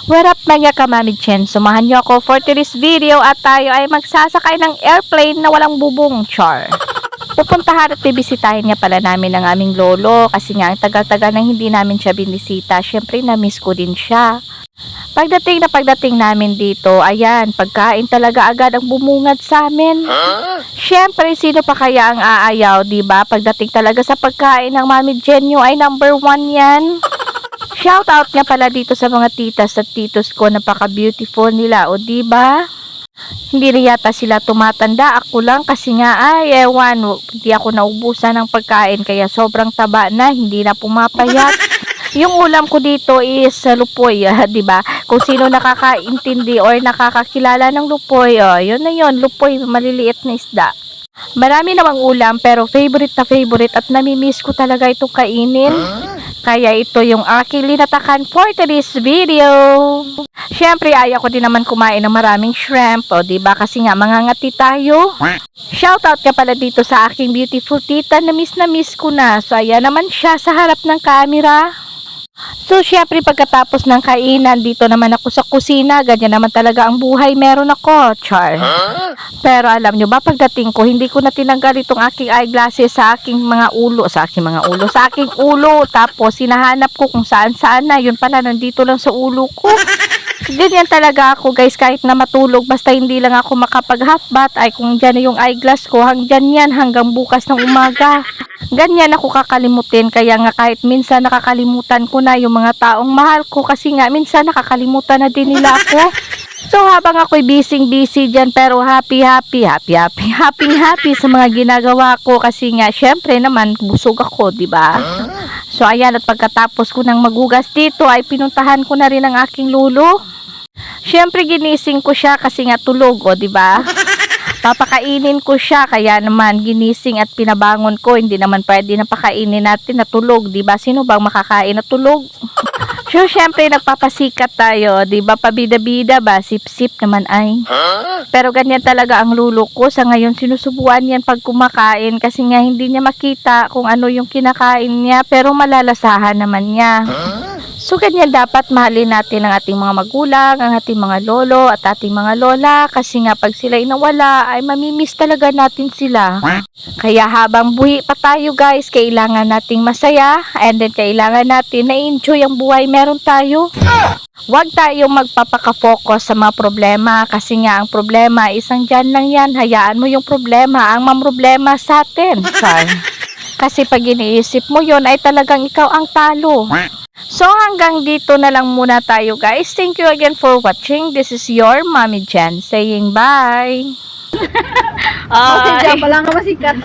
What up mga kamami Chen? Sumahan niyo ako for today's video at tayo ay magsasakay ng airplane na walang bubong, char. Pupuntahan at bibisitahin niya pala namin ang aming lolo kasi nga ang tagal-tagal nang hindi namin siya binisita. Syempre na-miss ko din siya. Pagdating namin dito, ayan, pagkain talaga agad ang bumungad sa amin. Syempre, sino pa kaya ang aayaw, diba? Pagdating talaga sa pagkain ng Mami Jenyo ay number 1 yan. Shoutout nga pala dito sa mga titas at titos ko, napaka-beautiful nila, o diba? Hindi rin yata sila tumatanda, ako lang kasi nga ay ewan, hindi ako naubusan ng pagkain kaya sobrang taba na, hindi na pumapayat. Yung ulam ko dito is lupoy, diba? Kung sino nakakaintindi or nakakakilala ng lupoy, yun na yun, lupoy, maliliit na isda. Marami namang ulam pero favorite na favorite at namimiss ko talaga itong kainin. Kaya ito yung aking linatakan for today's video. Syempre ayaw ko din naman kumain ng maraming shrimp, o diba? Kasi nga mangangati tayo. Shoutout ka pala dito sa aking beautiful tita, na miss ko na. So ayan naman siya sa harap ng camera. So syempre pagkatapos ng kainan, dito naman ako sa kusina. Ganyan naman talaga ang buhay, meron ako, char. Pero alam nyo ba, pagdating ko, hindi ko na tinanggal itong aking eyeglasses sa aking ulo. Tapos hinahanap ko kung saan na. Yun pala, nandito lang sa ulo ko. Ganyan talaga ako guys, kahit na matulog, basta hindi lang ako makapag half bath, ay kung dyan na yung eyeglass ko, hanggang yan, hanggang bukas ng umaga. Ganyan ako kakalimutin, kaya nga kahit minsan nakakalimutan ko na yung mga taong mahal ko, kasi nga minsan nakakalimutan na din nila ako. So habang ako'y busy dyan, pero happy sa mga ginagawa ko, kasi nga syempre naman busog ako, diba? So ayan, at pagkatapos ko nang magugas dito ay pinuntahan ko na rin ang aking lolo. Syempre ginising ko siya kasi nga tulog, diba? Papakainin ko siya, kaya naman ginising at pinabangon ko. Hindi naman pwede na pakainin natin na tulog, diba? Sino bang makakain na tulog? So syempre nagpapasikat tayo, diba? Pabida-bida ba? Sip-sip naman ay. Pero ganyan talaga ang lulo ko. Sa ngayon sinusubuan yan pag kumakain kasi nga hindi niya makita kung ano yung kinakain niya, pero malalasahan naman niya. So ganyan dapat mahalin natin ang ating mga magulang, ang ating mga lolo at ating mga lola, kasi nga pag sila nawala ay mamimiss talaga natin sila. Kaya habang buhay pa tayo guys, kailangan nating masaya, and then kailangan natin na enjoy ang buhay meron tayo. Huwag tayong magpapaka-focus sa mga problema, kasi nga ang problema isang dyan lang yan. Hayaan mo yung problema ang mamroblema sa atin. Kasi pag iniisip mo yon ay talagang ikaw ang talo. So hanggang dito na lang muna tayo guys. Thank you again for watching. This is your Mommy Jen saying bye. Kasi dyan pala nga masikat.